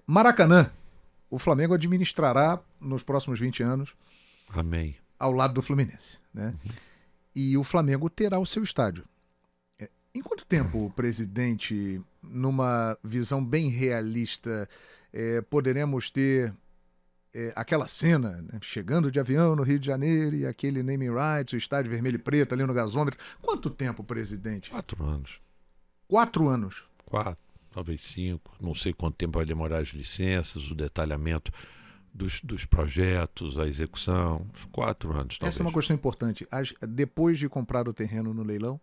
Maracanã, o Flamengo administrará nos próximos 20 anos. Amém. Ao lado do Fluminense, né? E o Flamengo terá o seu estádio. Em quanto tempo, presidente, numa visão bem realista, poderemos ter aquela cena, né? Chegando de avião no Rio de Janeiro e aquele naming rights, o estádio vermelho e preto ali no gasômetro? Quanto tempo, presidente? 4 anos. 4 anos? 4, talvez 5. Não sei quanto tempo vai demorar as licenças, o detalhamento dos projetos, a execução. Uns 4 anos, talvez. Essa é uma questão importante. Depois de comprar o terreno no leilão,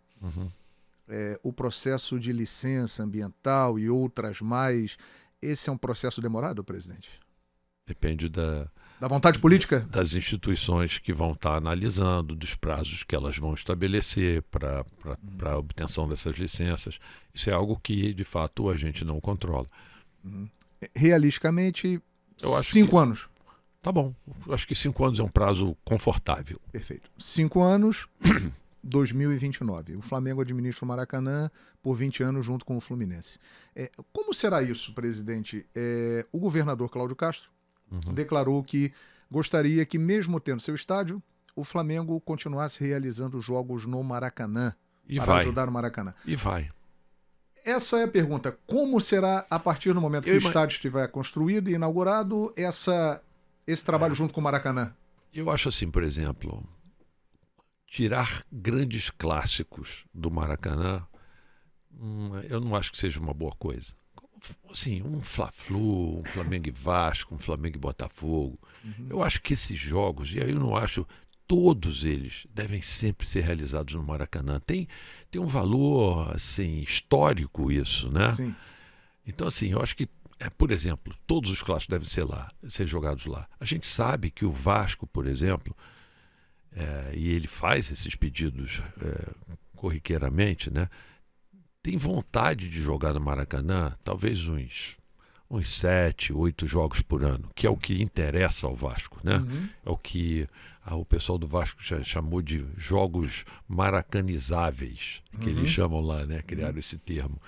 o processo de licença ambiental e outras mais, esse é um processo demorado, presidente? Depende da vontade política? Das instituições que vão estar analisando, dos prazos que elas vão estabelecer para a obtenção dessas licenças. Isso é algo que, de fato, a gente não controla. Realisticamente, 5 anos. Tá bom. Eu acho que 5 anos é um prazo confortável. Perfeito. 5 anos, 2029. O Flamengo administra o Maracanã por 20 anos junto com o Fluminense. Como será isso, presidente? O governador Cláudio Castro declarou que gostaria que, mesmo tendo seu estádio, o Flamengo continuasse realizando jogos no Maracanã para ajudar o Maracanã. E vai. Essa é a pergunta. Como será, a partir do momento que o estádio estiver construído e inaugurado, esse trabalho junto com o Maracanã? Eu acho assim, por exemplo, tirar grandes clássicos do Maracanã, eu não acho que seja uma boa coisa. Assim, um Fla-Flu, um Flamengo e Vasco, um Flamengo e Botafogo. Eu acho que esses jogos, e aí eu não acho, todos eles devem sempre ser realizados no Maracanã. Tem um valor assim, histórico isso, né? Sim. Então, assim, eu acho que, por exemplo, todos os clássicos devem ser jogados lá. A gente sabe que o Vasco, por exemplo, e ele faz esses pedidos corriqueiramente, né? Tem vontade de jogar no Maracanã, talvez uns 7, 8 jogos por ano, que é o que interessa ao Vasco, né? É o que o pessoal do Vasco já chamou de jogos maracanizáveis, que eles chamam lá, né? Criaram esse termo.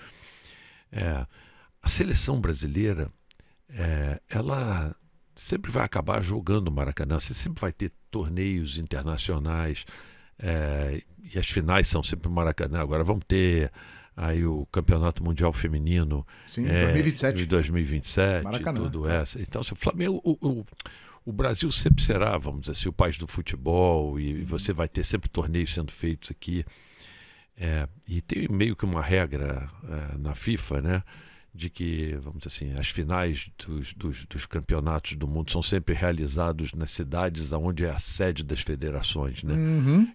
A seleção brasileira, ela sempre vai acabar jogando no Maracanã, você sempre vai ter torneios internacionais, e as finais são sempre no Maracanã. Agora vamos ter aí o Campeonato Mundial Feminino. Sim, 2027. Em 2027, Maracanã. Tudo essa. Então, o Flamengo, o Brasil sempre será, vamos dizer assim, o país do futebol, e você vai ter sempre torneios sendo feitos aqui. E tem meio que uma regra na FIFA, né? De que, vamos dizer assim, as finais dos campeonatos do mundo são sempre realizados nas cidades onde é a sede das federações, né?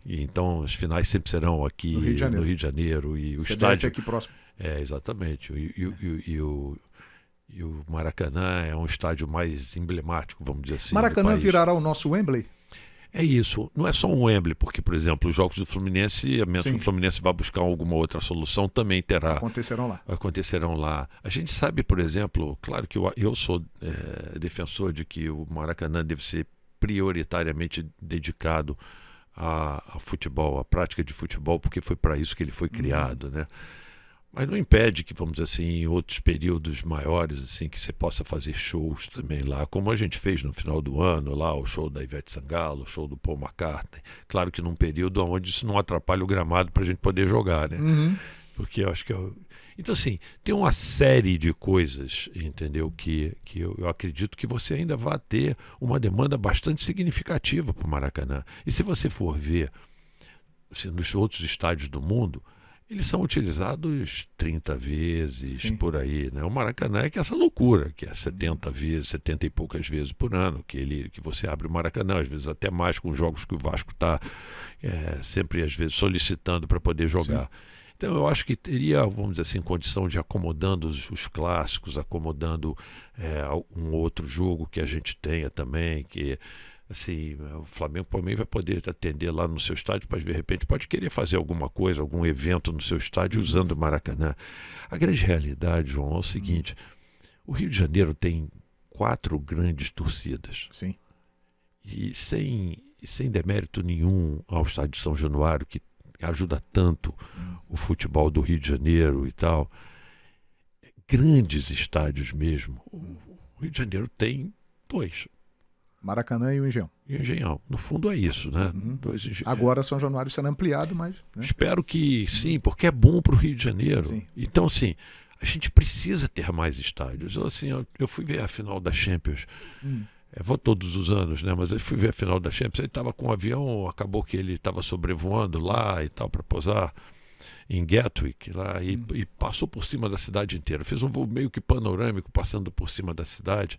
E então as finais sempre serão aqui no Rio de Janeiro, e o estádio aqui próximo. Exatamente. E o Maracanã é um estádio mais emblemático, vamos dizer assim. Maracanã virará o nosso Wembley? É isso, não é só um Wembley, porque, por exemplo, os jogos do Fluminense, a menos que o Fluminense vá buscar alguma outra solução, também terá. Acontecerão lá. A gente sabe, por exemplo, claro que eu sou defensor de que o Maracanã deve ser prioritariamente dedicado a futebol, à prática de futebol, porque foi para isso que ele foi criado, né? Mas não impede que, vamos dizer assim, em outros períodos maiores, assim, que você possa fazer shows também lá, como a gente fez no final do ano, lá o show da Ivete Sangalo, o show do Paul McCartney. Claro que num período onde isso não atrapalha o gramado para a gente poder jogar, né? Porque eu acho que... Então, assim, tem uma série de coisas, entendeu, que eu acredito que você ainda vai ter uma demanda bastante significativa para o Maracanã. E se você for ver, assim, nos outros estádios do mundo, eles são utilizados 30 vezes por aí, né? O Maracanã é que é essa loucura, que é 70 vezes, 70 e poucas vezes por ano, que você abre o Maracanã, às vezes até mais, com jogos que o Vasco está sempre, às vezes, solicitando para poder jogar. Então eu acho que teria, vamos dizer assim, condição de acomodando os clássicos, acomodando um outro jogo que a gente tenha também, que... Assim, o Flamengo, por mim, vai poder atender lá no seu estádio, mas de repente pode querer fazer alguma coisa, algum evento no seu estádio usando o Maracanã. A grande realidade, João, é o seguinte: o Rio de Janeiro tem 4 grandes torcidas. Sim. E sem demérito nenhum ao estádio de São Januário, que ajuda tanto o futebol do Rio de Janeiro e tal. grandes estádios mesmo. O Rio de Janeiro tem 2. Maracanã e o Engenhão. E o Engenhão. No fundo é isso, né? Agora São Januário sendo ampliado, mas... Né? Espero que sim, porque é bom para o Rio de Janeiro. Sim. Então, assim, a gente precisa ter mais estádios. Assim, eu fui ver a final da Champions. Vou todos os anos, né? Mas eu fui ver a final da Champions. Ele estava com um avião, acabou que ele estava sobrevoando lá e tal, para pousar em Gatwick lá, e passou por cima da cidade inteira. Fez um voo meio que panorâmico, passando por cima da cidade.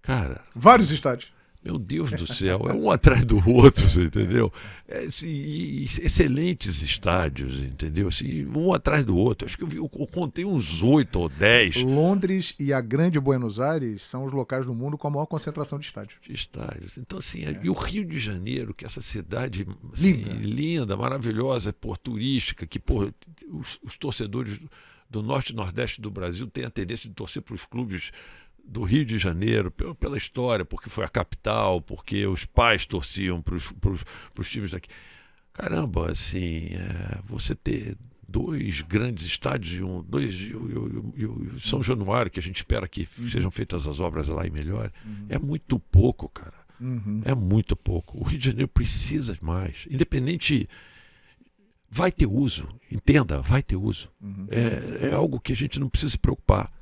Cara... Vários estádios. Meu Deus do céu, é um atrás do outro, você entendeu? Excelentes estádios, entendeu? Assim, um atrás do outro. Acho que eu contei uns 8 ou 10. Londres e a grande Buenos Aires são os locais do mundo com a maior concentração de estádios. Então, assim, e o Rio de Janeiro, que é essa cidade assim, linda, maravilhosa, turística, que os torcedores do norte e nordeste do Brasil têm a tendência de torcer para os clubes do Rio de Janeiro, pela história, porque foi a capital, porque os pais torciam para os times daqui. Caramba, assim, você ter 2 grandes estádios e o São Januário, que a gente espera que sejam feitas as obras lá e melhor, é muito pouco, cara. É muito pouco. O Rio de Janeiro precisa mais. Independente... Vai ter uso, entenda, vai ter uso. É algo que a gente não precisa se preocupar.